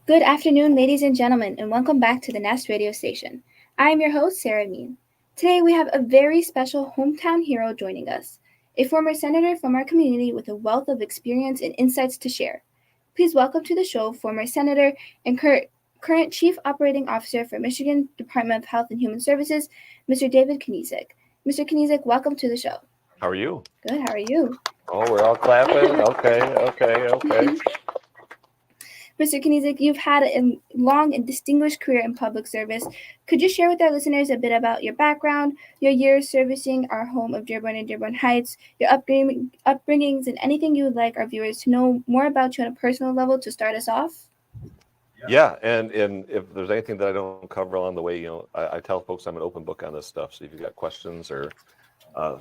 Good afternoon, ladies and gentlemen, and welcome back to the Nest radio station. I am your host, Sarah Mean. Today we have a very special hometown hero joining us, a former senator from our community with a wealth of experience and insights to share. Please welcome to the show former senator and current Chief Operating Officer for Michigan Department of Health and Human Services, Mr. David Knezek. Mr. Knezek, welcome to the show. How are you? Good, how are you? Oh, we're all clapping? Okay. Mr. Knezek, you've had a long and distinguished career in public service. Could you share with our listeners a bit about your background, your years servicing our home of Dearborn and Dearborn Heights, your upbringings, and anything you would like our viewers to know more about you on a personal level to start us off? Yeah, and if there's anything that I don't cover along the way, I tell folks I'm an open book on this stuff. So if you've got questions or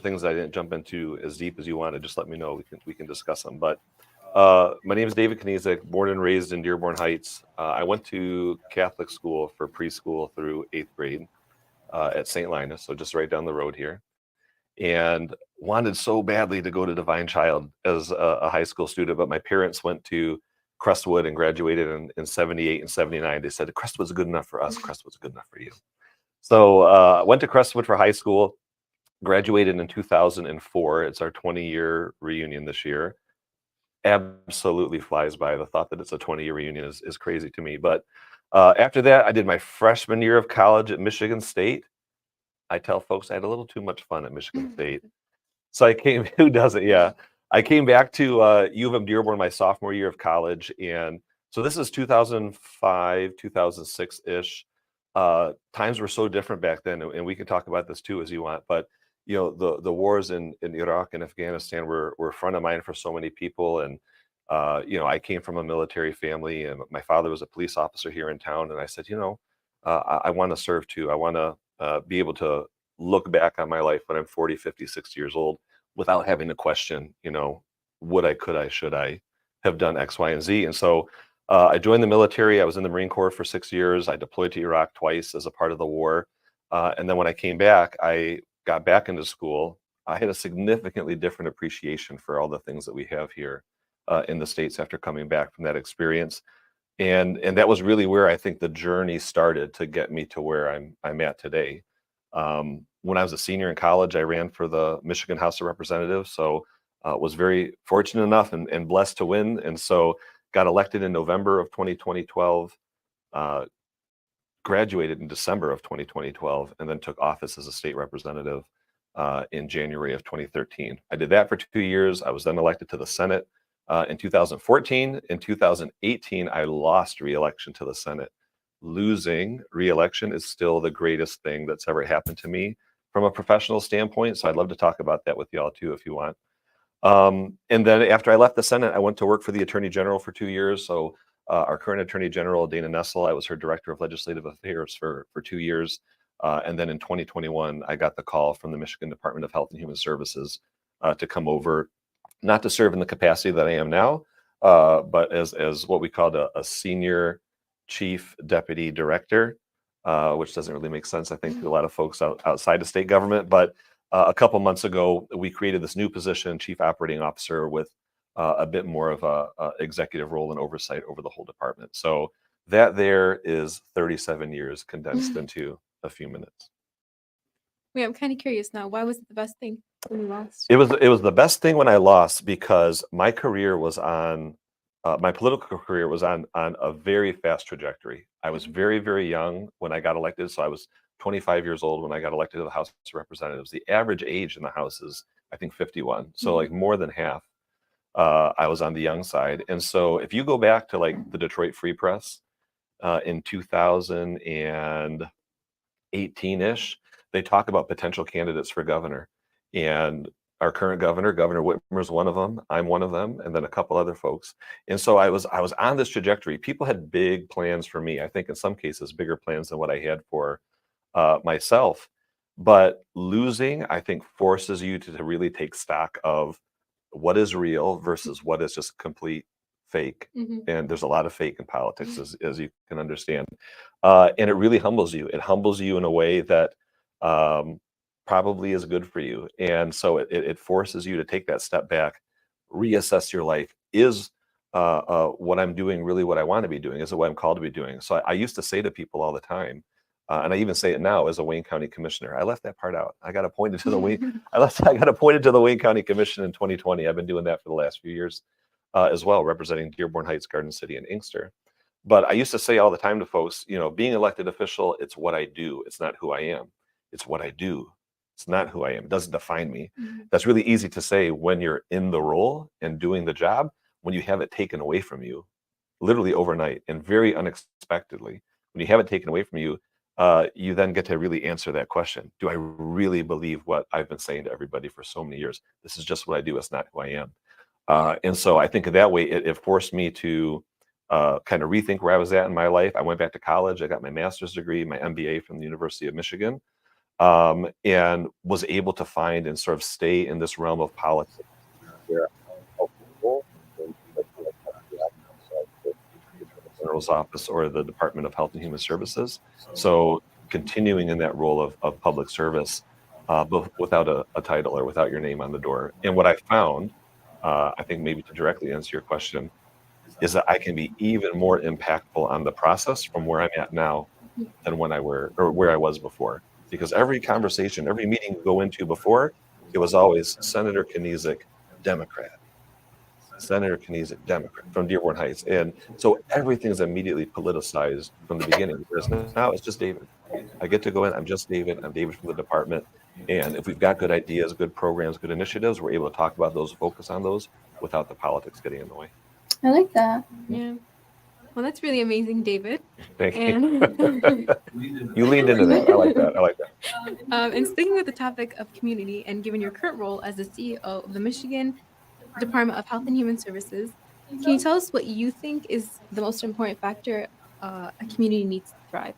things I didn't jump into as deep as you wanted, just let me know. We can discuss them. But my name is David Knezek, born and raised in Dearborn Heights. I went to Catholic school for preschool through 8th grade at St. Linus, so just right down the road here. And wanted so badly to go to Divine Child as a high school student, but my parents went to Crestwood and graduated in 78 and 79. They said, Crestwood's good enough for us. Crestwood's good enough for you. So went to Crestwood for high school, graduated in 2004. It's our 20-year reunion this year. Absolutely flies by. The thought that it's a 20-year reunion is crazy to me. But after that, I did my freshman year of college at Michigan State. I tell folks I had a little too much fun at Michigan State. So I came, who doesn't? Yeah. I came back to U of M Dearborn my sophomore year of college. And so this is 2005, 2006-ish. Times were so different back then. And we can talk about this too as you want. But, the wars in Iraq and Afghanistan were front of mind for so many people. And, I came from a military family and my father was a police officer here in town. And I said, I want to serve too. I want to be able to look back on my life when I'm 40, 50, 60 years old without having to question, would I, could I, should I have done X, Y, and Z? And so I joined the military. I was in the Marine Corps for 6 years. I deployed to Iraq twice as a part of the war. And then when I came back, I got back into school. I had a significantly different appreciation for all the things that we have here in the States after coming back from that experience. And that was really where I think the journey started to get me to where I'm at today. When I was a senior in college, I ran for the Michigan House of Representatives, so was very fortunate enough and blessed to win. And so got elected in November of 2012, graduated in December of 2012, and then took office as a state representative in January of 2013. I did that for 2 years. I was then elected to the Senate in 2014. In 2018, I lost re-election to the Senate. Losing re-election is still the greatest thing that's ever happened to me from a professional standpoint. So I'd love to talk about that with y'all too, if you want. And then after I left the Senate, I went to work for the Attorney General for 2 years. So our current Attorney General, Dana Nessel, I was her Director of Legislative Affairs for 2 years. And then in 2021, I got the call from the Michigan Department of Health and Human Services to come over, not to serve in the capacity that I am now, but as what we called a senior chief deputy director, which doesn't really make sense, I think, to a lot of folks outside of state government. But a couple months ago, we created this new position, chief operating officer, with a bit more of a executive role and oversight over the whole department. So that there is 37 years condensed into a few minutes. Wait, I'm kind of curious now. Why was it the best thing when you lost? It was the best thing when I lost because my career was on. My political career was on a very fast trajectory. I was very, very young when I got elected. So I was 25 years old when I got elected to the House of Representatives. The average age in the House is, I think, 51. So like more than half, I was on the young side. And so if you go back to like the Detroit Free Press in 2018-ish, they talk about potential candidates for governor. And our current governor, Governor Whitmer, is one of them. I'm one of them, and then a couple other folks. And so I was on this trajectory. People had big plans for me. I think in some cases, bigger plans than what I had for myself. But losing, I think, forces you to really take stock of what is real versus what is just complete fake. And there's a lot of fake in politics, as you can understand. And it really humbles you. It humbles you in a way that probably is good for you. And so it forces you to take that step back, reassess your life. Is what I'm doing really what I want to be doing? Is it what I'm called to be doing? So I used to say to people all the time, and I even say it now as a Wayne County Commissioner. I left that part out. I got appointed to the Wayne. I got appointed to the Wayne County Commission in 2020. I've been doing that for the last few years as well, representing Dearborn Heights, Garden City, and Inkster. But I used to say all the time to folks, being elected official, it's what I do. It's not who I am. It's what I do. It's not who I am. It doesn't define me. That's really easy to say when you're in the role and doing the job. When you have it taken away from you, literally overnight and very unexpectedly, when you have it taken away from you, you then get to really answer that question. Do I really believe what I've been saying to everybody for so many years? This is just what I do. It's not who I am. And so I think in that way, it forced me to kind of rethink where I was at in my life. I went back to college. I got my master's degree, my MBA from the University of Michigan, and was able to find and sort of stay in this realm of politics where General's office or the Department of Health and Human Services. So continuing in that role of public service, but without a title or without your name on the door. And what I found, I think maybe to directly answer your question, is that I can be even more impactful on the process from where I'm at now than where I was before. Because every conversation, every meeting we go into before, it was always Senator Knezek, Democrat. Senator Knezek, Democrat from Dearborn Heights. And so everything's immediately politicized from the beginning. Whereas now it's just David. I get to go in, I'm just David. I'm David from the department. And if we've got good ideas, good programs, good initiatives, we're able to talk about those, focus on those without the politics getting in the way. I like that. Yeah. Well, that's really amazing, David. Thank you. You leaned into that. I like that. And sticking with the topic of community, and given your current role as the CEO of the Michigan Department of Health and Human Services, can you tell us what you think is the most important factor a community needs to thrive?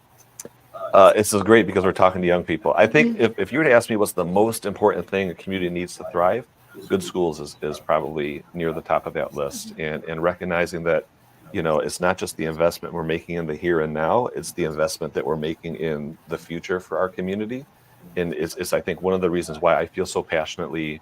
This is great because we're talking to young people. I think if you were to ask me what's the most important thing a community needs to thrive, good schools is probably near the top of that list. And recognizing that, it's not just the investment we're making in the here and now, it's the investment that we're making in the future for our community. And it's I think, one of the reasons why I feel so passionately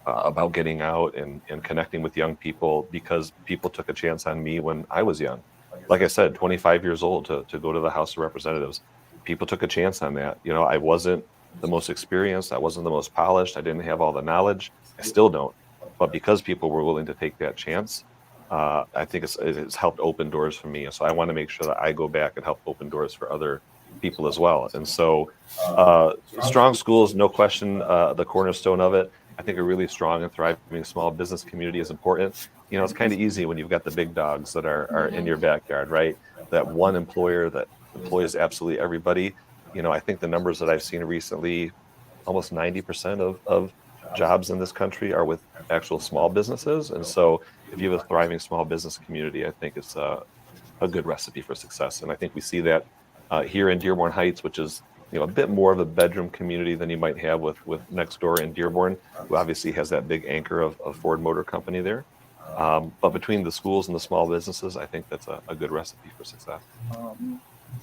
about getting out and connecting with young people, because people took a chance on me when I was young. Like I said, 25 years old to go to the House of Representatives. People took a chance on that. I wasn't the most experienced. I wasn't the most polished. I didn't have all the knowledge. I still don't. But because people were willing to take that chance, I think it's helped open doors for me. So I want to make sure that I go back and help open doors for other people as well. And so strong schools, no question, the cornerstone of it. I think a really strong and thriving small business community is important. It's kind of easy when you've got the big dogs that are in your backyard, right? That one employer that employs absolutely everybody. I think the numbers that I've seen recently, almost 90% of jobs in this country are with actual small businesses. And so if you have a thriving small business community, I think it's a good recipe for success. And I think we see that here in Dearborn Heights, which is a bit more of a bedroom community than you might have with next door in Dearborn, who obviously has that big anchor of Ford Motor Company there. But between the schools and the small businesses, I think that's a good recipe for success.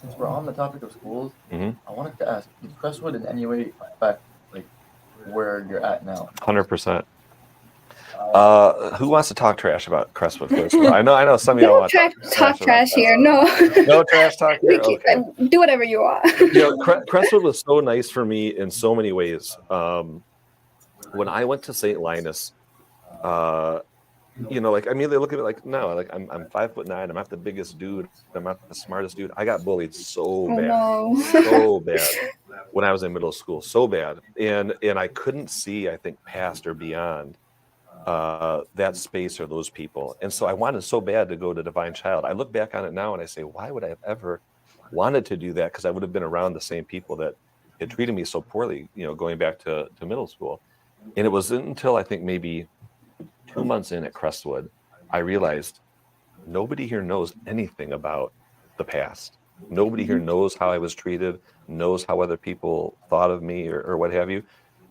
Since we're on the topic of schools, Mhm. I wanted to ask, did Crestwood in any way affect where you're at now? 100%. Who wants to talk trash about Crestwood first? I know some of We y'all don't want to talk trash here. No. No trash talk here? Okay. Do whatever you want. Crestwood was so nice for me in so many ways. When I went to St. Linus, they look at me like, no, like I'm 5'9", I'm not the biggest dude, I'm not the smartest dude. I got bullied so bad, so bad when I was in middle school, so bad, and I couldn't see, I think, past or beyond that space or those people, and so I wanted so bad to go to Divine Child. I look back on it now and I say, why would I have ever wanted to do that? Because I would have been around the same people that had treated me so poorly, going back to middle school, and it wasn't until I think maybe 2 months in at Crestwood, I realized nobody here knows anything about the past. Nobody here knows how I was treated, knows how other people thought of me or what have you.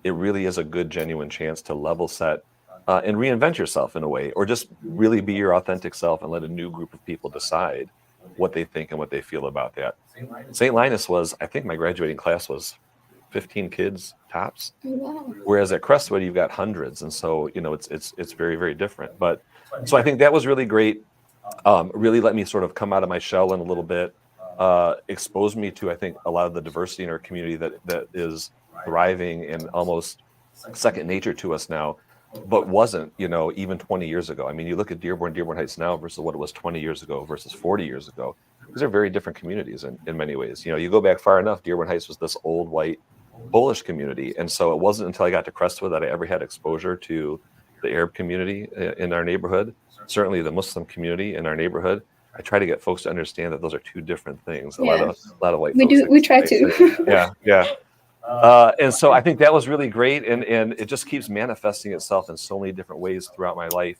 It really is a good, genuine chance to level set and reinvent yourself in a way, or just really be your authentic self and let a new group of people decide what they think and what they feel about that. St. Linus was, I think my graduating class was 15 kids tops. Wow. Whereas at Crestwood, you've got hundreds. And so, it's very, very different. But so I think that was really great. really let me sort of come out of my shell in a little bit, exposed me to, I think, a lot of the diversity in our community that is thriving and almost second nature to us now, but wasn't, even 20 years ago. I mean, you look at Dearborn Heights now versus what it was 20 years ago versus 40 years ago. These are very different communities in many ways. You go back far enough, Dearborn Heights was this old white Polish community. And so it wasn't until I got to Crestwood that I ever had exposure to the Arab community in our neighborhood, certainly the Muslim community in our neighborhood. I try to get folks to understand that those are two different things. A lot of white folks. We try to. Yeah. And so I think that was really great, and it just keeps manifesting itself in so many different ways throughout my life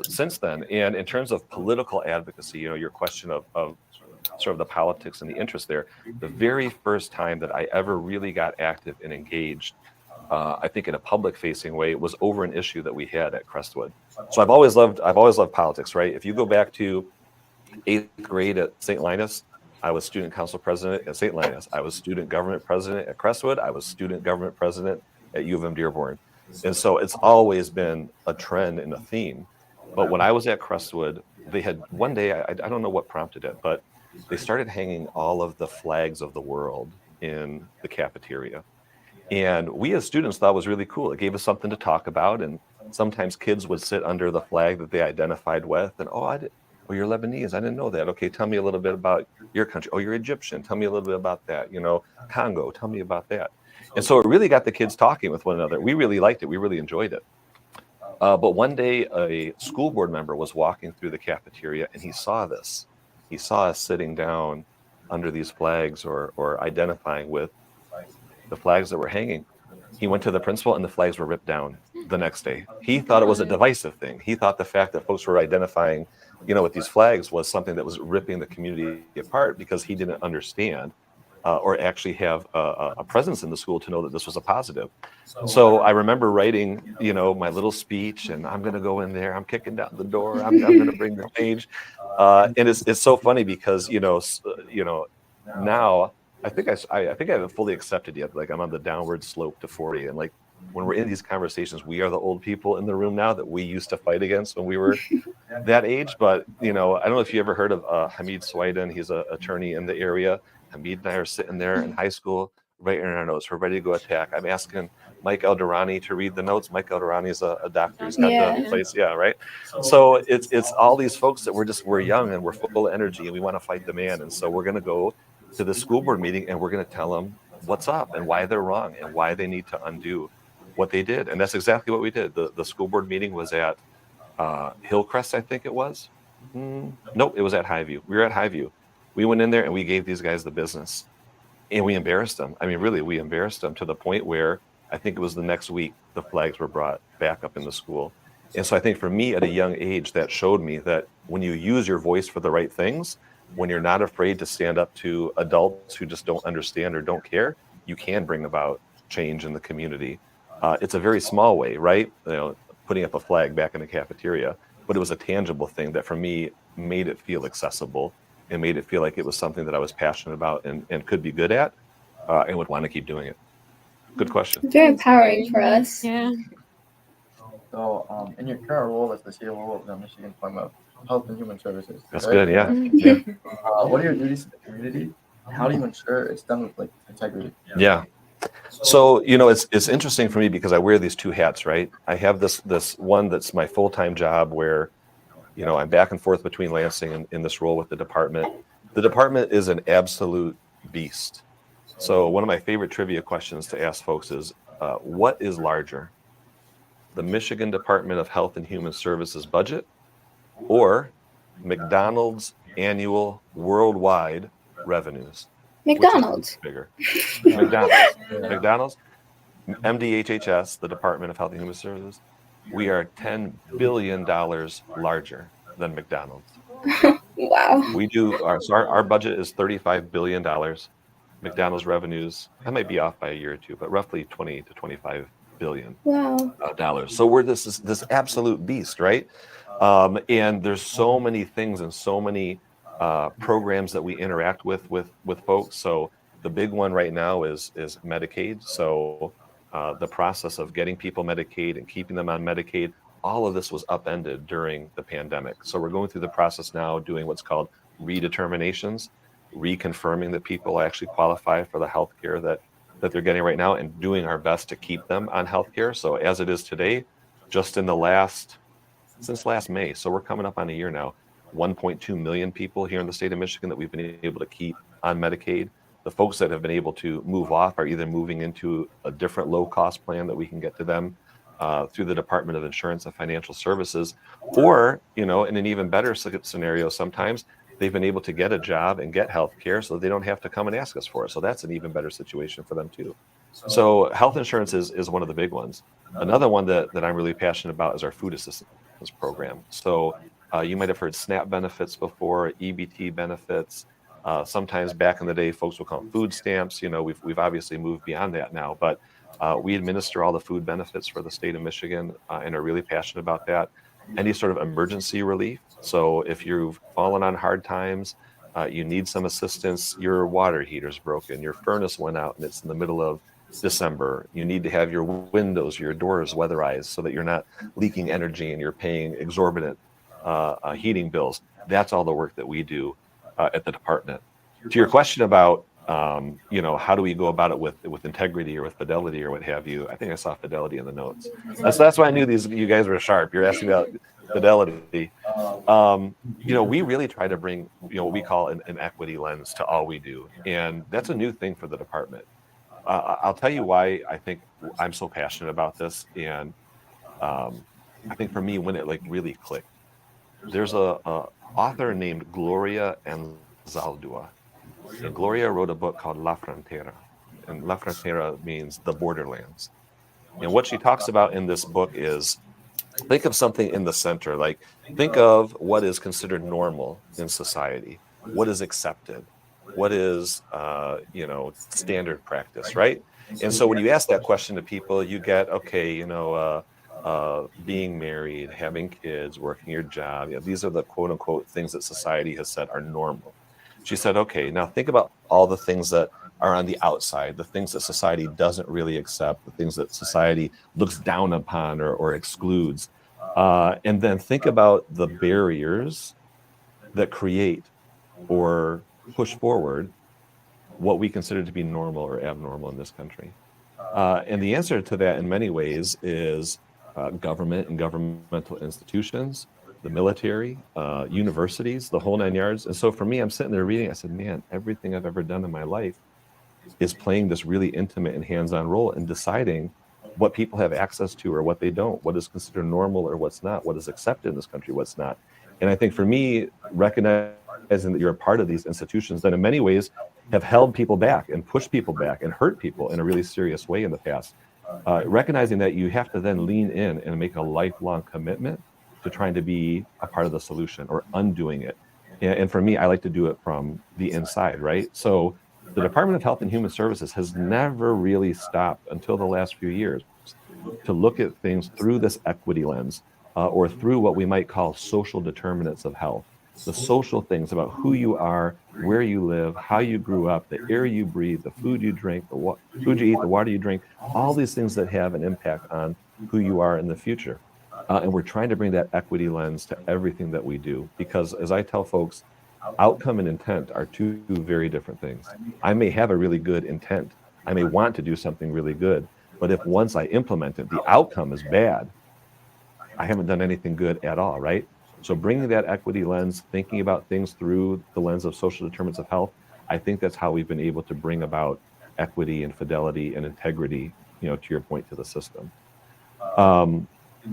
since then. And in terms of political advocacy, your question of sort of the politics and the interest there, the very first time that I ever really got active and engaged, I think in a public-facing way, was over an issue that we had at Crestwood. So I've always loved politics, right? If you go back to 8th grade at St. Linus, I was student council president at St. Linus. I was student government president at Crestwood. I was student government president at U of M Dearborn. And so it's always been a trend and a theme. But when I was at Crestwood, they had one day, I don't know what prompted it, but they started hanging all of the flags of the world in the cafeteria. And we as students thought it was really cool. It gave us something to talk about. And sometimes kids would sit under the flag that they identified with. And, oh, you're Lebanese. I didn't know that. Okay, tell me a little bit about your country. Oh, you're Egyptian. Tell me a little bit about that. Congo. Tell me about that. And so it really got the kids talking with one another. We really liked it. We really enjoyed it. But one day, a school board member was walking through the cafeteria, and he saw this. He saw us sitting down under these flags or identifying with the flags that were hanging. He went to the principal, and the flags were ripped down the next day. He thought it was a divisive thing. He thought the fact that folks were identifying with these flags was something that was ripping the community apart, because he didn't understand or actually have a presence in the school to know that this was a positive. So I remember writing, my little speech, and I'm going to go in there. I'm kicking down the door. I'm going to bring the page. And it's so funny because, now I think I haven't fully accepted yet. Like, I'm on the downward slope to 40. And like, when we're in these conversations, we are the old people in the room now that we used to fight against when we were that age. But, I don't know if you ever heard of Hamid Swiden. He's an attorney in the area. Hamid and I are sitting there in high school, writing our notes. We're ready to go attack. I'm asking Mike Elderani to read the notes. Mike Elderani is a doctor. He's got the place. Yeah, right. So it's all these folks that we're young and we're full of energy and we want to fight the man. And so we're going to go to the school board meeting and we're going to tell them what's up and why they're wrong and why they need to undo what they did. And that's exactly what we did. The school board meeting was at Hillcrest, I think it was. Nope, it was at Highview. We were at Highview. We went in there and we gave these guys the business and we embarrassed them. I mean, really, we embarrassed them to the point where I think it was the next week, the flags were brought back up in the school. And so I think for me at a young age, that showed me that when you use your voice for the right things, when you're not afraid to stand up to adults who just don't understand or don't care, you can bring about change in the community. It's a very small way, right? Putting up a flag back in the cafeteria, but it was a tangible thing that for me made it feel accessible and made it feel like it was something that I was passionate about and could be good at and would want to keep doing it. Good question. Very empowering for us. Yeah. So in your current role as the COO of the Michigan Department of Health and Human Services. That's right? good, yeah. What are your duties to the community? How do you ensure it's done with integrity? Yeah. So, it's interesting for me because I wear these two hats, right? I have this one that's my full-time job where, I'm back and forth between Lansing and in this role with the department. The department is an absolute beast. So one of my favorite trivia questions to ask folks is, what is larger? The Michigan Department of Health and Human Services budget or McDonald's annual worldwide revenues? McDonald's. Bigger. McDonald's. MDHHS, the Department of Health and Human Services, we are $10 billion larger than McDonald's. Wow. We do our budget is $35 billion. McDonald's revenues, I might be off by a year or two, but roughly 20 to 25 billion dollars. So we're this absolute beast, right? And there's so many things and so many programs that we interact with folks. So the big one right now is Medicaid. So the process of getting people Medicaid and keeping them on Medicaid, all of this was upended during the pandemic. So we're going through the process now, doing what's called redeterminations, reconfirming that people actually qualify for the health care that they're getting right now, and doing our best to keep them on health care. So as it is today, just in since last May, so we're coming up on a year now, 1.2 million people here in the state of Michigan that we've been able to keep on Medicaid. The folks that have been able to move off are either moving into a different low-cost plan that we can get to them through the Department of Insurance and Financial Services, or, in an even better scenario, sometimes they've been able to get a job and get health care so they don't have to come and ask us for it. So that's an even better situation for them too. So health insurance is one of the big ones. Another one that I'm really passionate about is our food assistance program. So you might have heard SNAP benefits before, EBT benefits. Sometimes back in the day, folks will call them food stamps. We've obviously moved beyond that now, but we administer all the food benefits for the state of Michigan and are really passionate about that. Any sort of emergency relief. So if you've fallen on hard times, you need some assistance, your water heater's broken, your furnace went out and it's in the middle of December, you need to have your windows, your doors weatherized so that you're not leaking energy and you're paying exorbitant heating bills. That's all the work that we do at the department. To your question about how do we go about it with integrity or with fidelity or what have you? I think I saw fidelity in the notes. That's why I knew you guys were sharp. You're asking about fidelity. We really try to bring what we call an equity lens to all we do, and that's a new thing for the department. I'll tell you why I think I'm so passionate about this, and I think for me when it really clicked. There's a author named Gloria Anzaldúa. And Gloria wrote a book called La Frontera, and La Frontera means the borderlands. And what she talks about in this book is, think of something in the center, think of what is considered normal in society, what is accepted, what is standard practice, right? And so when you ask that question to people, you get, being married, having kids, working your job, these are the quote unquote things that society has said are normal. She said, okay, now think about all the things that are on the outside, the things that society doesn't really accept, the things that society looks down upon or excludes. And then think about the barriers that create or push forward what we consider to be normal or abnormal in this country. And the answer to that in many ways is government and governmental institutions, the military, universities, the whole 9 yards. And so for me, I'm sitting there reading, I said, man, everything I've ever done in my life is playing this really intimate and hands-on role in deciding what people have access to or what they don't, what is considered normal or what's not, what is accepted in this country, what's not. And I think for me, recognizing that you're a part of these institutions that in many ways have held people back and pushed people back and hurt people in a really serious way in the past, recognizing that you have to then lean in and make a lifelong commitment to trying to be a part of the solution or undoing it. And for me, I like to do it from the inside, right? So the Department of Health and Human Services has never really stopped until the last few years to look at things through this equity lens or through what we might call social determinants of health. The social things about who you are, where you live, how you grew up, the air you breathe, the food you drink, the food you eat, the water you drink, all these things that have an impact on who you are in the future. And we're trying to bring that equity lens to everything that we do, because as I tell folks, outcome and intent are two very different things. I may have a really good intent. I may want to do something really good, but if once I implement it, the outcome is bad, I haven't done anything good at all, right? So bringing that equity lens, thinking about things through the lens of social determinants of health, I think that's how we've been able to bring about equity and fidelity and integrity, to your point, to the system.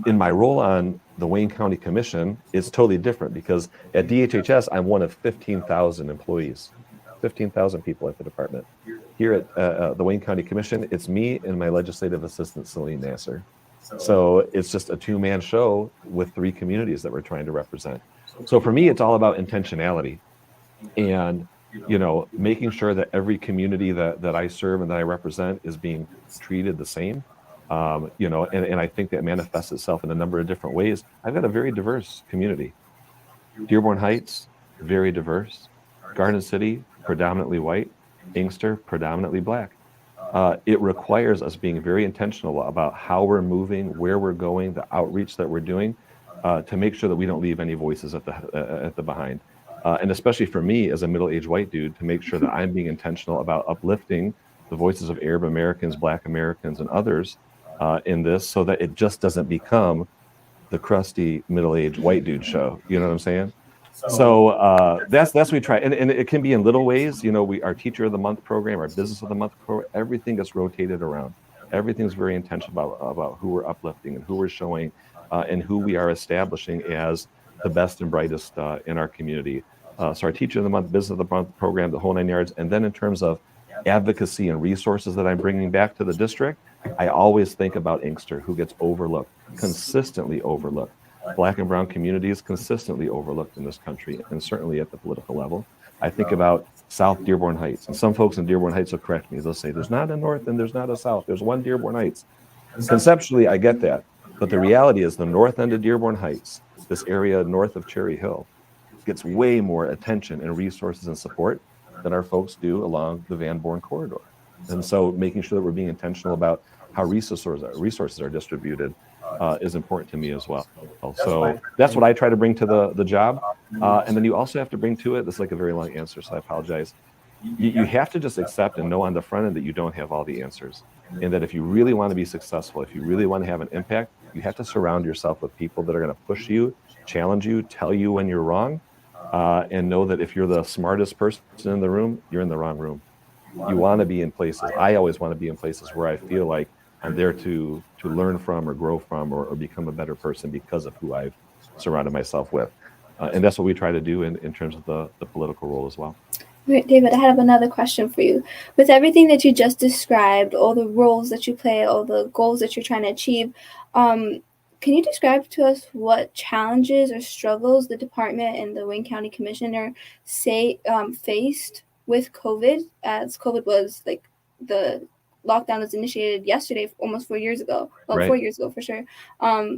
In my role on the Wayne County Commission, it's totally different because at DHHS, I'm one of 15,000 employees, 15,000 people at the department. Here at the Wayne County Commission, it's me and my legislative assistant, Celine Nasser. So it's just a two-man show with 3 communities that we're trying to represent. So for me, it's all about intentionality and, making sure that every community that I serve and that I represent is being treated the same. And I think that manifests itself in a number of different ways. I've got a very diverse community. Dearborn Heights, very diverse. Garden City, predominantly white. Inkster, predominantly black. it requires us being very intentional about how we're moving, where we're going, the outreach that we're doing, to make sure that we don't leave any voices at the behind. And especially for me as a middle-aged white dude, to make sure that I'm being intentional about uplifting the voices of Arab Americans, Black Americans, and others in this, so that it just doesn't become the crusty middle-aged white dude show. You know what I'm saying? So that's what we try, and it can be in little ways. You know, our Teacher of the Month program, our Business of the Month program, everything gets rotated around. Everything's very intentional about who we're uplifting and who we're showing, and who we are establishing as the best and brightest in our community. So our Teacher of the Month, Business of the Month program, the whole 9 yards, and then in terms of advocacy and resources that I'm bringing back to the district, I always think about Inkster, who gets overlooked, consistently overlooked. Black and brown communities consistently overlooked in this country, and certainly at the political level. I think about South Dearborn Heights, and some folks in Dearborn Heights will correct me. They'll say, there's not a North and there's not a South. There's one Dearborn Heights. Conceptually, I get that. But the reality is the north end of Dearborn Heights, this area north of Cherry Hill, gets way more attention and resources and support than our folks do along the Van Born corridor. And so making sure that we're being intentional about how resources are distributed is important to me as well. So that's what I try to bring to the job. And then you also have to bring to it, this is like a very long answer, so I apologize. You have to just accept and know on the front end that you don't have all the answers. And that if you really want to be successful, if you really want to have an impact, you have to surround yourself with people that are going to push you, challenge you, tell you when you're wrong, and know that if you're the smartest person in the room, you're in the wrong room. You want to be in places. I always want to be in places where I feel like I'm there to learn from or grow from or become a better person because of who I've surrounded myself with. And that's what we try to do in terms of the political role as well. Great, David, I have another question for you. With everything that you just described, all the roles that you play, all the goals that you're trying to achieve, can you describe to us what challenges or struggles the department and the Wayne County Commissioner faced with COVID, as COVID was like the lockdown was initiated yesterday, almost 4 years ago. Well, right. 4 years ago for sure.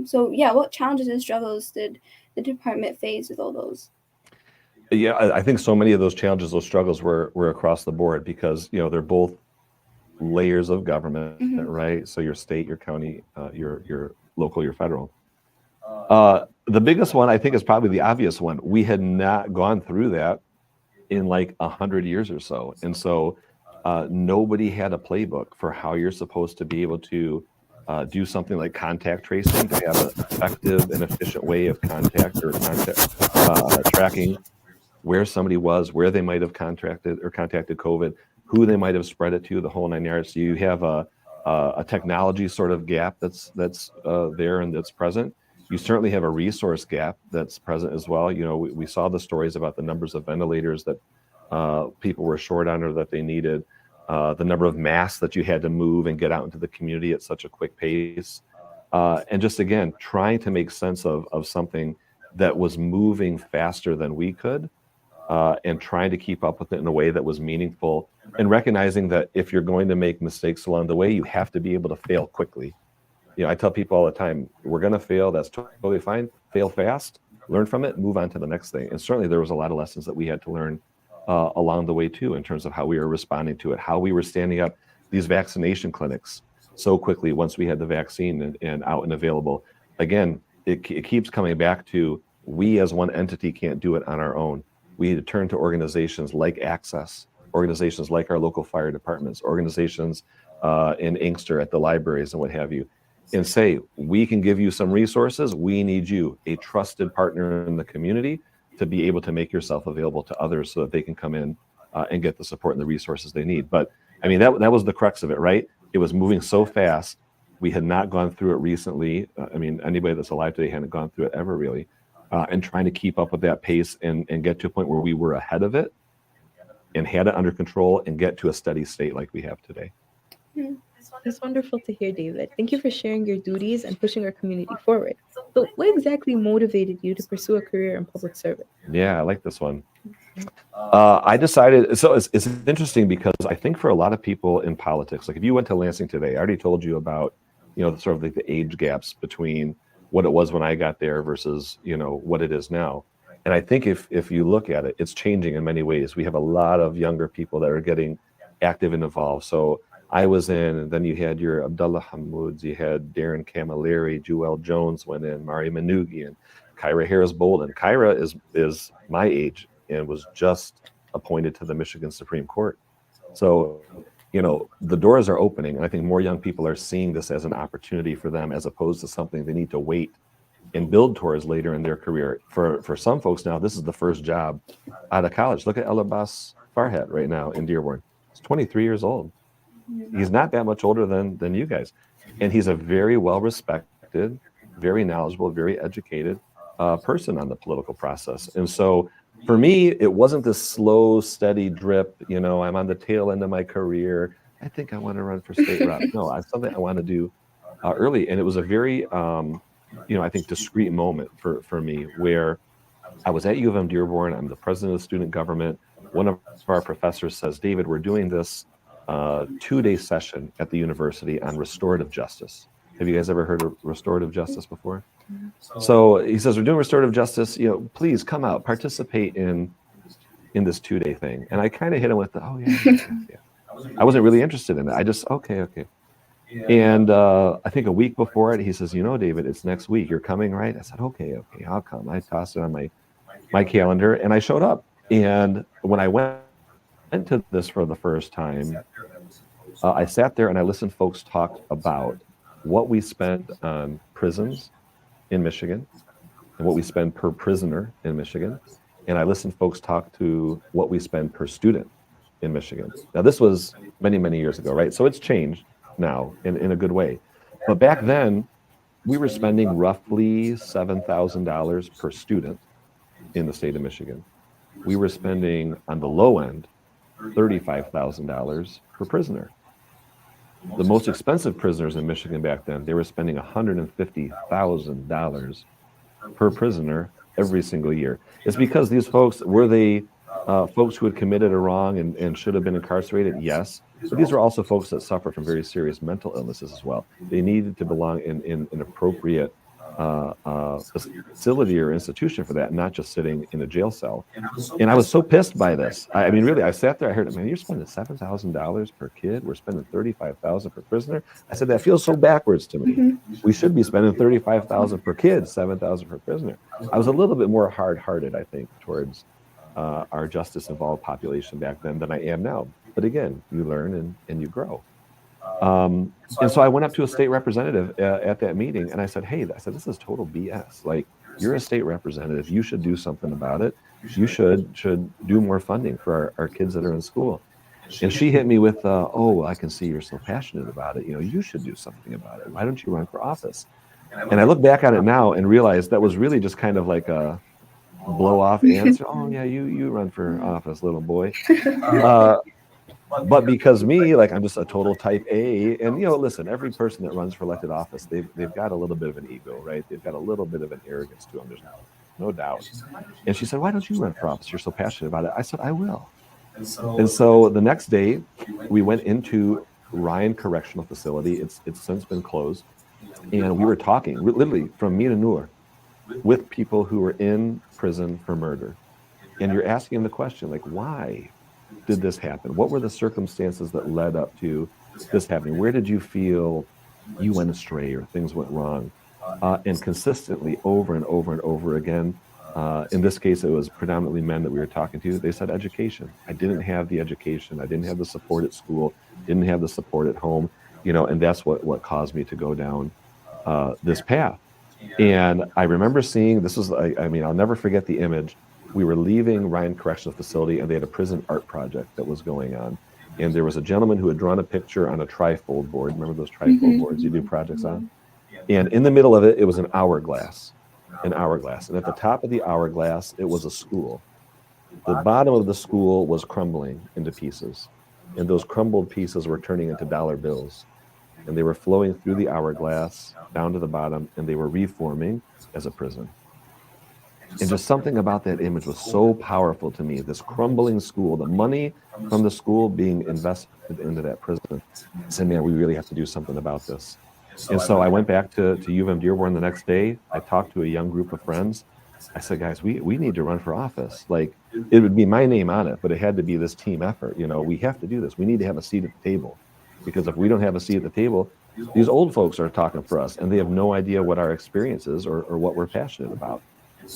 So yeah, what challenges and struggles did the department face with all those? Yeah, I think so many of those challenges, those struggles were across the board because, you know, they're both layers of government, right? So your state, your county, your local, your federal. The biggest one, I think, is probably the obvious one. We had not gone through that in like 100 years or so. And so nobody had a playbook for how you're supposed to be able to do something like contact tracing, to have an effective and efficient way of contact tracking where somebody was, where they might have contacted COVID, who they might have spread it to, the whole 9 yards. So you have a technology sort of gap that's there and that's present. You certainly have a resource gap that's present as well. You know, we saw the stories about the numbers of ventilators that people were short on or that they needed, the number of masks that you had to move and get out into the community at such a quick pace. And just, again, trying to make sense of something that was moving faster than we could, and trying to keep up with it in a way that was meaningful, and recognizing that if you're going to make mistakes along the way, you have to be able to fail quickly. You know, I tell people all the time, we're going to fail. That's totally fine. Fail fast, learn from it, move on to the next thing. And certainly there was a lot of lessons that we had to learn along the way too, in terms of how we were responding to it, how we were standing up these vaccination clinics so quickly once we had the vaccine and out and available. Again, it keeps coming back to, we as one entity can't do it on our own. We need to turn to organizations like Access, organizations like our local fire departments, organizations in Inkster at the libraries and what have you, and say, we can give you some resources. We need you, a trusted partner in the community, to be able to make yourself available to others so that they can come in and get the support and the resources they need. But I mean, that was the crux of it, right? It was moving so fast. We had not gone through it recently. I mean, anybody that's alive today hadn't gone through it ever really. And trying to keep up with that pace and get to a point where we were ahead of it and had it under control and get to a steady state like we have today. That's wonderful to hear, David. Thank you for sharing your duties and pushing our community forward. So what exactly motivated you to pursue a career in public service? Yeah, I like this one. I decided, so it's interesting because I think for a lot of people in politics, like if you went to Lansing today, I already told you about, you know, sort of like the age gaps between what it was when I got there versus, you know, what it is now. And I think if you look at it, it's changing in many ways. We have a lot of younger people that are getting active and involved. So I was in, and then you had your Abdullah Hamouds, you had Darren Camilleri, Jewel Jones went in, Mari Manoogian, Kyra Harris-Bolden. Kyra is my age and was just appointed to the Michigan Supreme Court. So, the doors are opening, and I think more young people are seeing this as an opportunity for them as opposed to something they need to wait and build towards later in their career. For some folks now, this is the first job out of college. Look at El Abbas Farhat right now in Dearborn. He's 23 years old. He's not that much older than you guys. And he's a very well-respected, very knowledgeable, very educated person on the political process. And so for me, it wasn't this slow, steady drip, I'm on the tail end of my career. I think I want to run for state rep. No, it's something I want to do early. And it was a very, I think discrete moment for me where I was at U of M Dearborn. I'm the president of the student government. One of our professors says, David, we're doing this 2-day session at the university on restorative justice. Have you guys ever heard of restorative justice before? So he says, we're doing restorative justice, please come out, participate in this 2-day thing. And I kind of hit him with yeah. I wasn't really interested in it. I just, okay. And I think a week before it, he says, David, it's next week. You're coming, right? I said, okay, I'll come. I tossed it on my calendar and I showed up. And when I went to this for the first time, I sat there and I listened folks talk about what we spent on prisons in Michigan and what we spend per prisoner in Michigan. And I listened folks talk to what we spend per student in Michigan. Now, this was many, many years ago, right? So it's changed now in a good way. But back then, we were spending roughly $7,000 per student in the state of Michigan. We were spending, on the low end, $35,000 per prisoner. The most expensive prisoners in Michigan back then, they were spending $150,000 per prisoner every single year. It's because these folks, were they folks who had committed a wrong and should have been incarcerated? Yes. But these are also folks that suffer from very serious mental illnesses as well. They needed to belong in an appropriate facility or institution for that, not just sitting in a jail cell. And I was so pissed by this. I mean, really, I sat there, I heard, man, you're spending $7,000 per kid. We're spending $35,000 per prisoner. I said, that feels so backwards to me. We should be spending $35,000 per kid, $7,000 per prisoner. I was a little bit more hard-hearted, I think, towards our justice-involved population back then than I am now. But again, you learn and you grow. And so I went up to a state representative at that meeting and I said, hey, this is total BS. Like, you're a state representative. You should do something about it. You should do more funding for our kids that are in school. And she hit me with, I can see you're so passionate about it. You should do something about it. Why don't you run for office? And I look back on it now and realize that was really just kind of like a blow off answer. Oh yeah, you run for office, little boy. But because me, like, I'm just a total type A, and listen, every person that runs for elected office, they've got a little bit of an ego, right? They've got a little bit of an arrogance to them. There's no doubt. And she said, "Why don't you run for office? You're so passionate about it." I said, "I will." And so the next day, we went into Ryan Correctional Facility. It's since been closed, and we were talking literally from me to Noor with people who were in prison for murder, and you're asking the question, like, why did this happen? What were the circumstances that led up to this happening? Where did you feel you went astray or things went wrong? And consistently, over and over and over again, in this case, it was predominantly men that we were talking to. They said education. I didn't have the education. I didn't have the support at school. Didn't have the support at home. And that's what caused me to go down this path. And I remember seeing, this was, I'll never forget the image. We were leaving Ryan Correctional Facility and they had a prison art project that was going on. And there was a gentleman who had drawn a picture on a trifold board. Remember those trifold boards you do projects on? And in the middle of it, it was an hourglass. And at the top of the hourglass, it was a school. The bottom of the school was crumbling into pieces. And those crumbled pieces were turning into dollar bills. And they were flowing through the hourglass down to the bottom, and they were reforming as a prison. And just something about that image was so powerful to me. This crumbling school, the money from the school being invested into that prison. I said, man, we really have to do something about this. And so I went back to U of M Dearborn the next day. I talked to a young group of friends. I said, guys, we need to run for office. Like, it would be my name on it, but it had to be this team effort. We have to do this. We need to have a seat at the table. because if we don't have a seat at the table, these old folks are talking for us, and they have no idea what our experience is or what we're passionate about.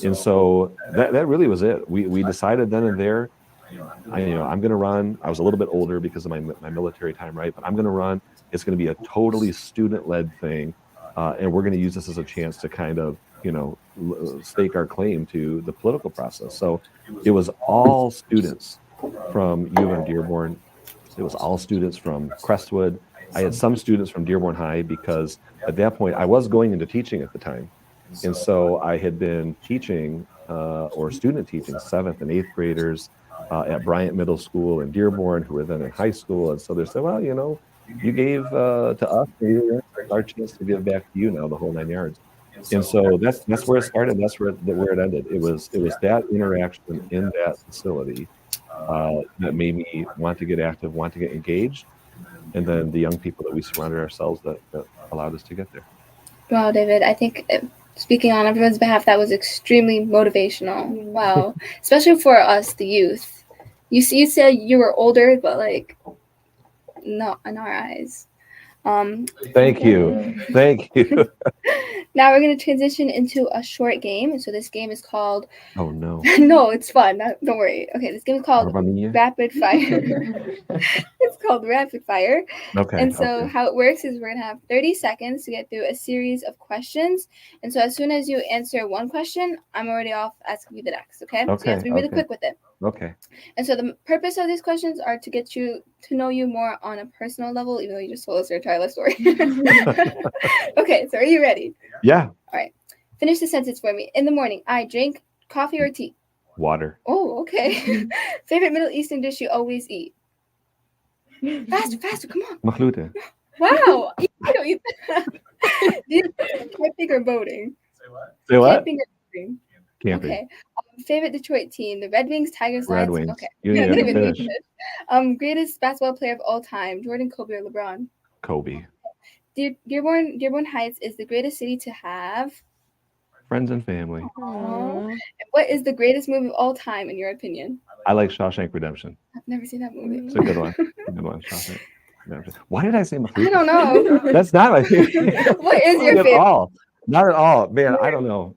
And so that really was it. We decided then and there, I'm going to run. I was a little bit older because of my military time, right? But I'm going to run. It's going to be a totally student-led thing, and we're going to use this as a chance to kind of, stake our claim to the political process. So it was all students from U of M Dearborn. It was all students from Crestwood. I had some students from Dearborn High because at that point I was going into teaching at the time. And so I had been teaching or student teaching 7th and 8th graders at Bryant Middle School in Dearborn, who were then in high school. And so they said, well, you gave to us, maybe our chance to give back to you now, the whole 9 yards. And so that's where it started. That's where it ended. It was that interaction in that facility that made me want to get active, want to get engaged. And then the young people that we surrounded ourselves that allowed us to get there. Wow, David, I think speaking on everyone's behalf, that was extremely motivational. Wow, especially for us, the youth. You said you were older, but not in our eyes. Thank you. Now we're going to transition into a short game. And so this game is called... Oh, no. No, it's fun. Don't worry. Okay, this game is called Rapid Fire. It's called Rapid Fire. Okay. And so how it works is we're going to have 30 seconds to get through a series of questions. And so as soon as you answer one question, I'm already off asking you the next, okay? So you have to be really quick with it. Okay. And so the purpose of these questions are to get you to know you more on a personal level, even though you just told us your entire life story. Okay, so are you ready? Yeah. All right. Finish the sentence for me. In the morning, I drink coffee or tea? Water. Oh, okay. Favorite Middle Eastern dish you always eat? Faster, come on. Makhlute. Wow. You don't eat that. Camping or boating? Say what? Camping or boating? Camping. Okay. Favorite Detroit team? The Red Wings, Tigers, Red Lions? Wings. Okay. You need to finish. Greatest basketball player of all time? Jordan, Kobe, or LeBron? Kobe. Dearborn Heights is the greatest city to have Friends and family. Aww. And what is the greatest movie of all time, in your opinion? I like Shawshank Redemption. I've never seen that movie. It's a good one. Shawshank Redemption. Why did I say Makhlute? I don't know. That's not my favorite. What is your favorite? Not at all. Man, I don't know.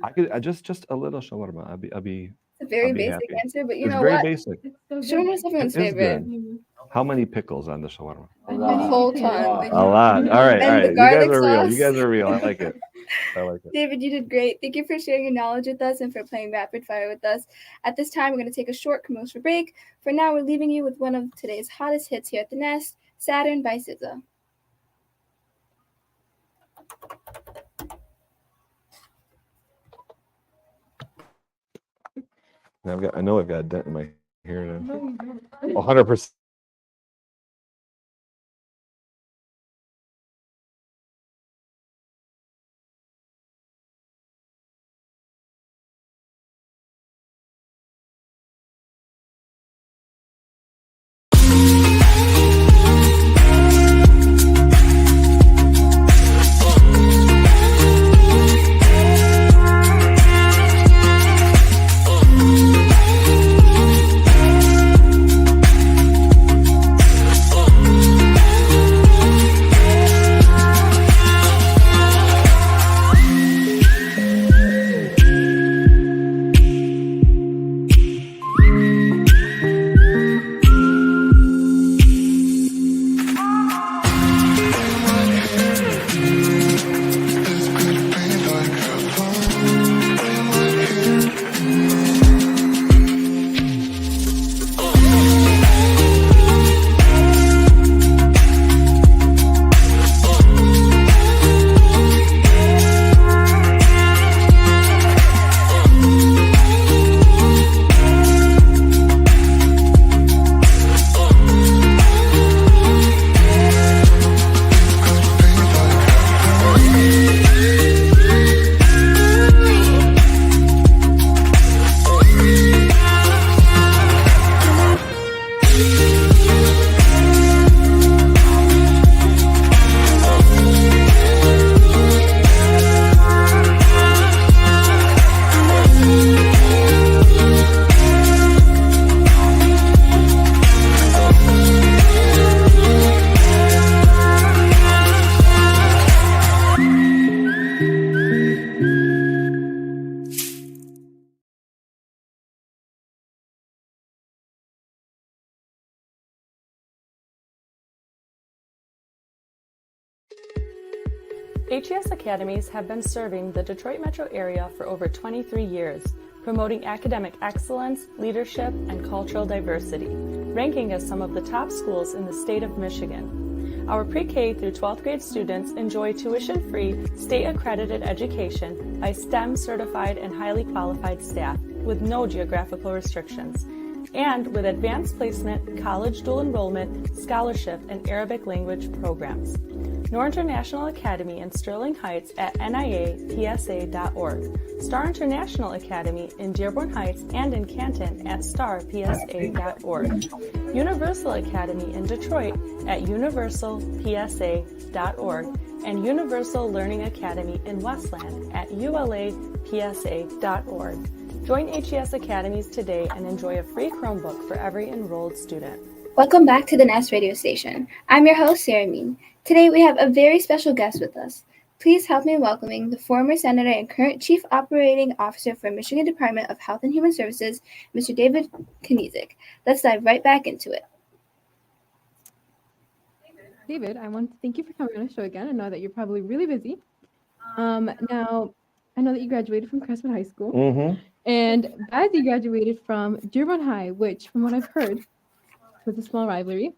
I could just a little shawarma. I'll be It's a very basic happy. Answer, but you It's know very what? basic. Shawarma is everyone's It is favorite. good. How many pickles on the shawarma? A whole ton. A lot. All right. And the You guys garlic are real. sauce. You guys are real. I like it. David, you did great. Thank you for sharing your knowledge with us and for playing Rapid Fire with us. At this time, we're going to take a short commercial break. For now, we're leaving you with one of today's hottest hits here at the Nest, Saturn by SZA. I know I've got a dent in my hair now. 100%. HES Academies have been serving the Detroit metro area for over 23 years, promoting academic excellence, leadership, and cultural diversity, ranking as some of the top schools in the state of Michigan. Our pre-K through 12th grade students enjoy tuition-free, state-accredited education by STEM-certified and highly qualified staff with no geographical restrictions, and with advanced placement, college dual enrollment, scholarship, and Arabic language programs. Noor International Academy in Sterling Heights at niapsa.org, Star International Academy in Dearborn Heights and in Canton at starpsa.org, Universal Academy in Detroit at universalpsa.org, and Universal Learning Academy in Westland at ulapsa.org. Join HES Academies today and enjoy a free Chromebook for every enrolled student. Welcome back to the Nest radio station. I'm your host, Sarah Mean. Today we have a very special guest with us. Please help me in welcoming the former Senator and current Chief Operating Officer for Michigan Department of Health and Human Services, Mr. David Knezek. Let's dive right back into it. David, I want to thank you for coming on the show again. I know that you're probably really busy. Now, I know that you graduated from Crestwood High School, and Bazzi graduated from Dearborn High, which, from what I've heard, was a small rivalry.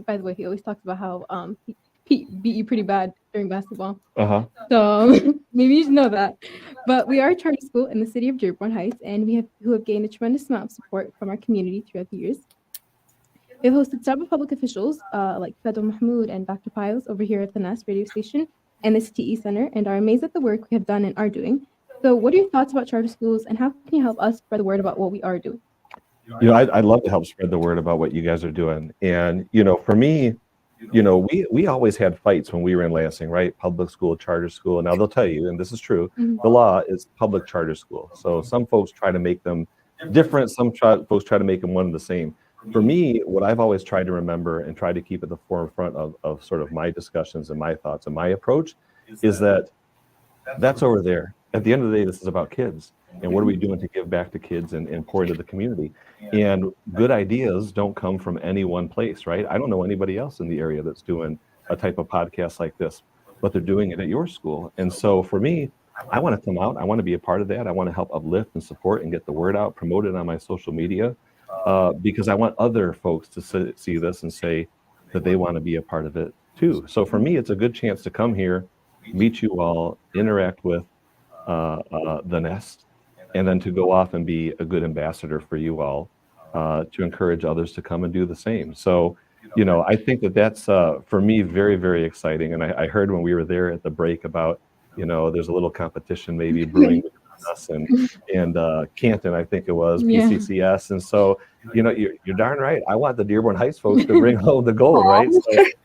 By the way, he always talks about how Pete beat you pretty bad during basketball. So maybe you should know that. But we are a charter school in the city of Dearborn Heights, and who have gained a tremendous amount of support from our community throughout the years. We've hosted several public officials like Fedel Mahmoud and Dr. Piles over here at the Nest radio station and the CTE Center, and are amazed at the work we have done and are doing. So what are your thoughts about charter schools, and how can you help us spread the word about what we are doing? You know, I'd love to help spread the word about what you guys are doing. And, for me, we always had fights when we were in Lansing, right? Public school, charter school. Now they'll tell you, and this is true, the law is public charter school. So some folks try to make them different. Some folks try to make them one and the same. For me, what I've always tried to remember and try to keep at the forefront of sort of my discussions and my thoughts and my approach is that's over there. At the end of the day, this is about kids. And what are we doing to give back to kids and pour into the community? And good ideas don't come from any one place, right? I don't know anybody else in the area that's doing a type of podcast like this, but they're doing it at your school. And so for me, I want to come out. I want to be a part of that. I want to help uplift and support and get the word out, promote it on my social media, because I want other folks to see this and say that they want to be a part of it too. So for me, it's a good chance to come here, meet you all, interact with the Nest, and then to go off and be a good ambassador for you all, to encourage others to come and do the same. So, I think that's, for me, very, very exciting. And I heard when we were there at the break about, there's a little competition maybe brewing between us and Canton, I think it was, PCCS. And so, you're darn right. I want the Dearborn Heights folks to bring home the gold, right? So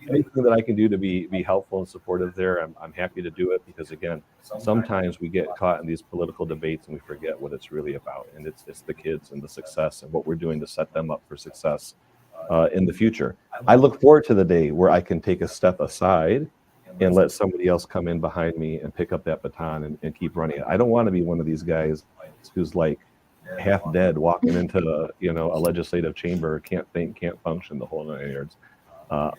anything that I can do to be helpful and supportive there, I'm happy to do it, because again, sometimes we get caught in these political debates and we forget what it's really about. And it's the kids and the success and what we're doing to set them up for success in the future. I look forward to the day where I can take a step aside and let somebody else come in behind me and pick up that baton and keep running it. I don't want to be one of these guys who's like half dead walking into a legislative chamber, can't think, can't function, the whole 9 yards.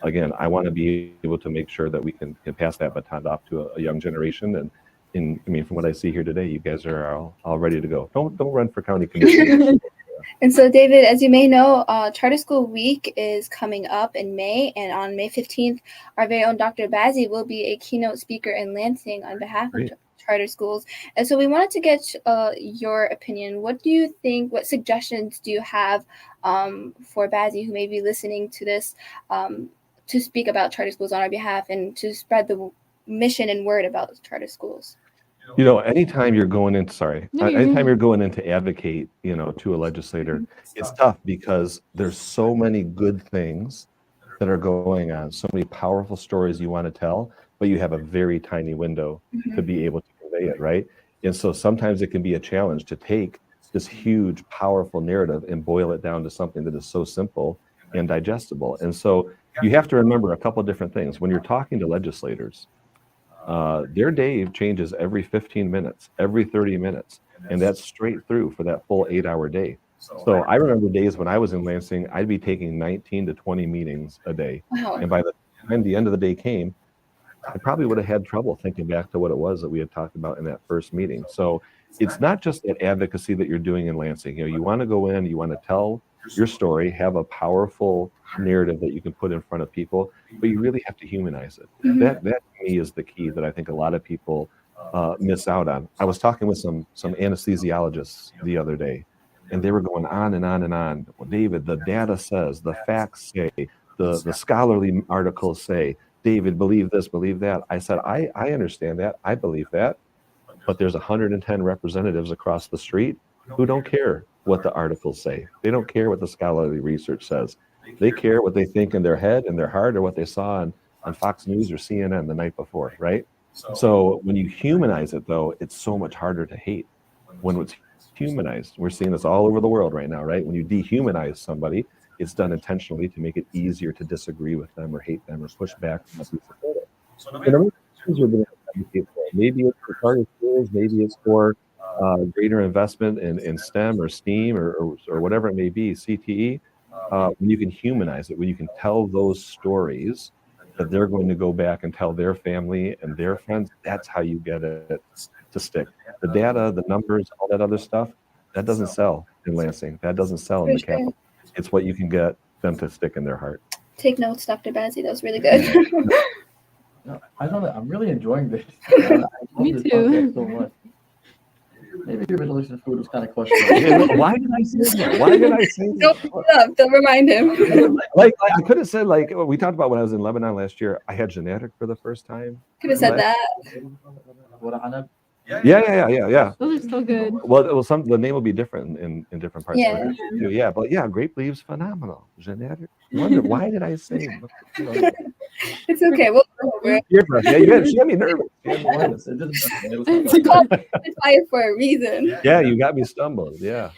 Again, I want to be able to make sure that we can pass that baton off to a young generation. And from what I see here today, you guys are all ready to go. Don't run for county commissioner. And so, David, as you may know, Charter School Week is coming up in May, and on May 15th, our very own Dr. Bazzi will be a keynote speaker in Lansing on behalf of charter schools. And so we wanted to get your opinion. What do you think, what suggestions do you have for Bazzi, who may be listening to this, to speak about charter schools on our behalf and to spread the mission and word about charter schools? Anytime you're going in to advocate, to a legislator, it's tough because there's so many good things that are going on, so many powerful stories you want to tell, but you have a very tiny window to be able to convey it, right? And so sometimes it can be a challenge to take this huge, powerful narrative and boil it down to something that is so simple and digestible. And so you have to remember a couple of different things. When you're talking to legislators, their day changes every 15 minutes, every 30 minutes, and that's straight through for that full 8-hour day. So I remember days when I was in Lansing, I'd be taking 19 to 20 meetings a day. Wow. And by the time the end of the day came, I probably would have had trouble thinking back to what it was that we had talked about in that first meeting. So it's not just that advocacy that you're doing in Lansing. You want to go in, you want to tell your story, have a powerful narrative that you can put in front of people, but you really have to humanize it. That to me is the key that I think a lot of people miss out on. I was talking with some anesthesiologists the other day, and they were going on and on and on. Well, David, the data says, the facts say, the scholarly articles say, David, believe this, believe that. I said, I understand that. I believe that. But there's 110 representatives across the street who don't care what the articles say. They don't care what the scholarly research says. They care what they think in their head and their heart, or what they saw on Fox News or CNN the night before, right? So when you humanize it, though, it's so much harder to hate. When it's humanized, we're seeing this all over the world right now, right? When you dehumanize somebody, it's done intentionally to make it easier to disagree with them or hate them or push back on a piece of data. Maybe it's for charter schools, maybe it's for greater investment in STEM or STEAM or whatever it may be, CTE. When you can humanize it, when you can tell those stories that they're going to go back and tell their family and their friends, that's how you get it to stick. The data, the numbers, all that other stuff, that doesn't sell in Lansing. That doesn't sell in the capital. It's what you can get them to stick in their heart. Take notes, Dr. Bazzi. That was really good. No, I know that I'm really enjoying this. Me too. So much. Maybe your resolution food was kind of questionable. Why did I say that? Why did I say that? Don't remind him. Like I could have said, like we talked about when I was in Lebanon last year, I had genetic for the first time. Could have said that. Yeah. Those are so good. Well, the name will be different in different parts Yeah. of the country. Yeah, but yeah, grape leaves phenomenal. Genetic. Why did I say? It's okay. We'll go over it. She had me nervous. It's called it's fire for a reason. Yeah, you got me stumbled. Yeah.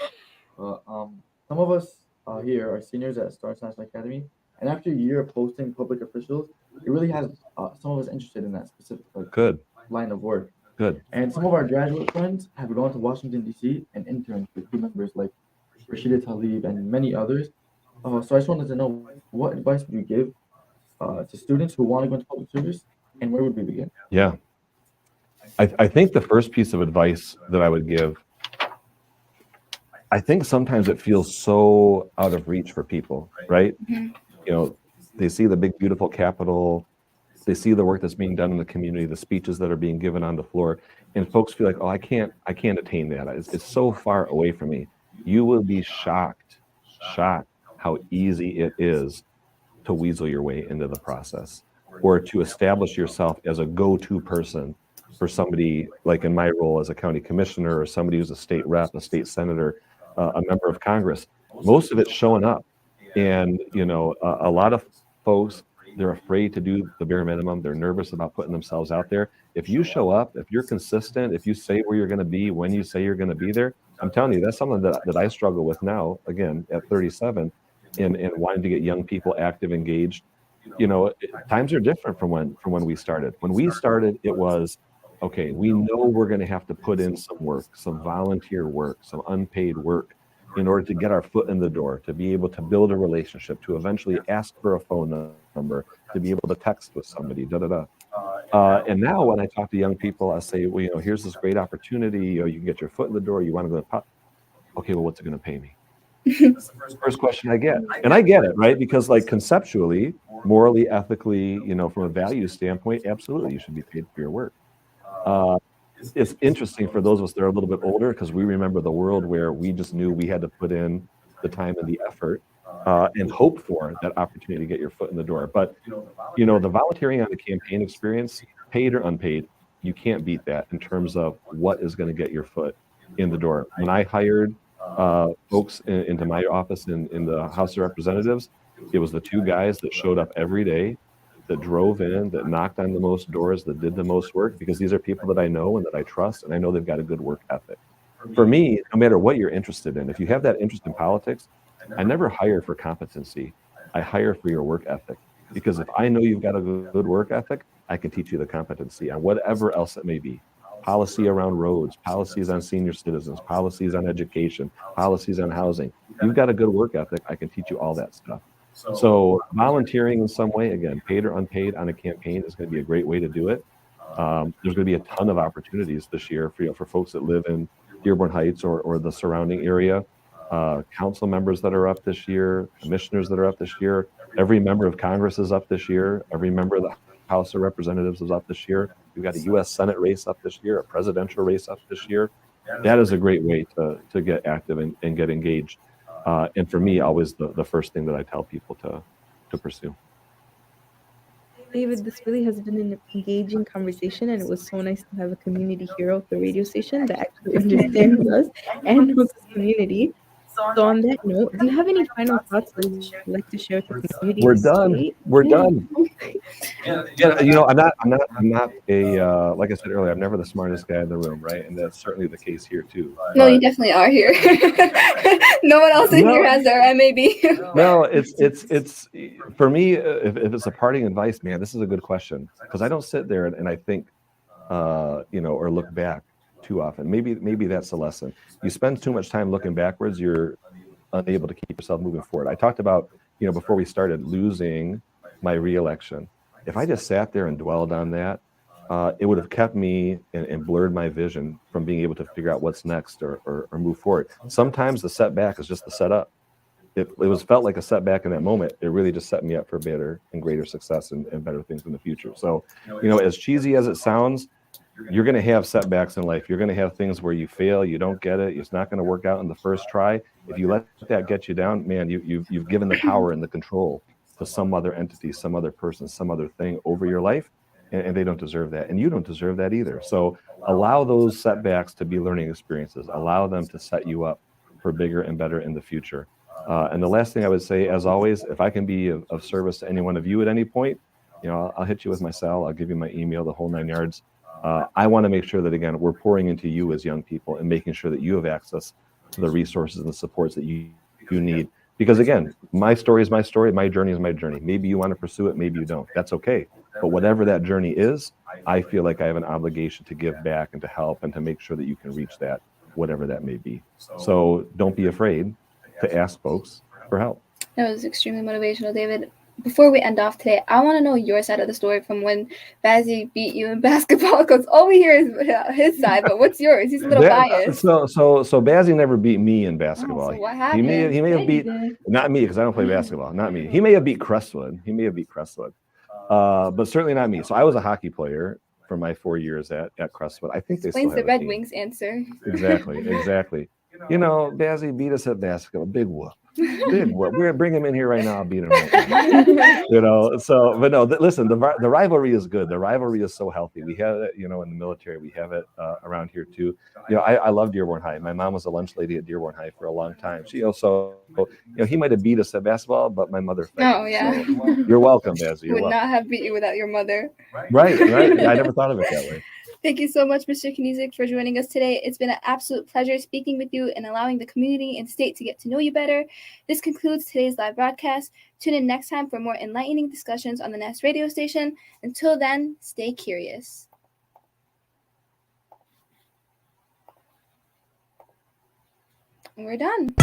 Some of us here are seniors at Star National Academy, and after a year of posting public officials, it really has some of us interested in that specific Good. line of work. Good. And some of our graduate friends have gone to Washington, D.C. and interned with team members like Rashida Tlaib and many others. So I just wanted to know, what advice would you give to students who want to go into public service, and where would we begin? Yeah. I think the first piece of advice that I would give, I think sometimes it feels so out of reach for people, right? They see the big, beautiful Capitol. They see the work that's being done in the community, the speeches that are being given on the floor, and folks feel like, oh, I can't attain that. It's so far away from me. You will be shocked how easy it is to weasel your way into the process, or to establish yourself as a go-to person for somebody, like in my role as a county commissioner, or somebody who's a state rep, a state senator, a member of Congress. Most of it's showing up, and a lot of folks, they're afraid to do the bare minimum. They're nervous about putting themselves out there. If you show up, if you're consistent, if you say where you're going to be, when you say you're going to be there, I'm telling you, that's something that I struggle with now, again, at 37, and wanting to get young people active, engaged. Times are different from when we started. When we started, it was, okay, we know we're going to have to put in some work, some volunteer work, some unpaid work, in order to get our foot in the door, to be able to build a relationship, to eventually ask for a phone number, to be able to text with somebody, And now when I talk to young people, I say, well, here's this great opportunity. You can get your foot in the door. You want to go to pop? Okay, well, what's it going to pay me? That's the first question I get. And I get it, right? Because like conceptually, morally, ethically, from a value standpoint, absolutely, you should be paid for your work. It's interesting for those of us that are a little bit older, because we remember the world where we just knew we had to put in the time and the effort and hope for that opportunity to get your foot in the door. But, the volunteering on the campaign experience, paid or unpaid, you can't beat that in terms of what is going to get your foot in the door. When I hired folks into my office in the House of Representatives, it was the two guys that showed up every day, that drove in, that knocked on the most doors, that did the most work, because these are people that I know and that I trust, and I know they've got a good work ethic. For me, no matter what you're interested in, if you have that interest in politics, I never hire for competency. I hire for your work ethic, because if I know you've got a good work ethic, I can teach you the competency on whatever else it may be. Policy around roads, policies on senior citizens, policies on education, policies on housing. You've got a good work ethic, I can teach you all that stuff. So volunteering in some way, again, paid or unpaid on a campaign is going to be a great way to do it. There's going to be a ton of opportunities this year for folks that live in Dearborn Heights or the surrounding area. Council members that are up this year, commissioners that are up this year. Every member of Congress is up this year. Every member of the House of Representatives is up this year. We've got a U.S. Senate race up this year, a presidential race up this year. That is a great way to get active and get engaged. And for me, always the first thing that I tell people to pursue. David, this really has been an engaging conversation, and it was so nice to have a community hero at the radio station that actually understands us and knows this community. So on that note, do you have any final thoughts that you'd like to share with the community? We're done. We're done. Yeah, I'm not a like I said earlier, I'm never the smartest guy in the room, right? And that's certainly the case here too. No, you definitely are here. No one else in here has their MAB. No, it's for me. If it's a parting advice, man, this is a good question because I don't sit there and I think, or look back too often. Maybe that's the lesson. You spend too much time looking backwards, you're unable to keep yourself moving forward. I talked about, before we started, losing my re-election. If I just sat there and dwelled on that, it would have kept me and blurred my vision from being able to figure out what's next or move forward. Sometimes the setback is just the setup. It felt like a setback in that moment. It really just set me up for better and greater success and better things in the future. So, as cheesy as it sounds, you're going to have setbacks in life. You're going to have things where you fail, you don't get it, it's not going to work out in the first try. If you let that get you down, man, you've given the power and the control to some other entity, some other person, some other thing over your life, and they don't deserve that, and you don't deserve that either. So allow those setbacks to be learning experiences. Allow them to set you up for bigger and better in the future. And the last thing I would say, as always, if I can be of service to any one of you at any point, I'll hit you with my cell, I'll give you my email, the whole 9 yards. I want to make sure that, again, we're pouring into you as young people and making sure that you have access to the resources and the supports that you need. Because, again, my story is my story. My journey is my journey. Maybe you want to pursue it. Maybe you don't. That's okay. But whatever that journey is, I feel like I have an obligation to give back and to help and to make sure that you can reach that, whatever that may be. So don't be afraid to ask folks for help. That was extremely motivational, David. Before we end off today, I want to know your side of the story from when Bazzy beat you in basketball, because all we hear is his side. But what's yours? He's a little biased. So Bazzy never beat me in basketball. So what happened? He may have beat not me because I don't play basketball. Not me. He may have beat Crestwood. But certainly not me. So I was a hockey player for my 4 years at Crestwood. I think they still have the Red Wings answer. Exactly. Bazzy beat us at basketball. Big whoop. We're gonna bring him in here right now. I'll beat him right now. So, but no, listen, the rivalry is good. The rivalry is so healthy. We have it, in the military. We have it around here too. I love Dearborn High. My mom was a lunch lady at Dearborn High for a long time. She also, he might have beat us at basketball, but my mother. Oh yeah. So, you're welcome, Bazzy. Would not have beat you without your mother. Right. I never thought of it that way. Thank you so much, Mr. Knezek, for joining us today. It's been an absolute pleasure speaking with you and allowing the community and state to get to know you better. This concludes today's live broadcast. Tune in next time for more enlightening discussions on the Nest radio station. Until then, stay curious. We're done.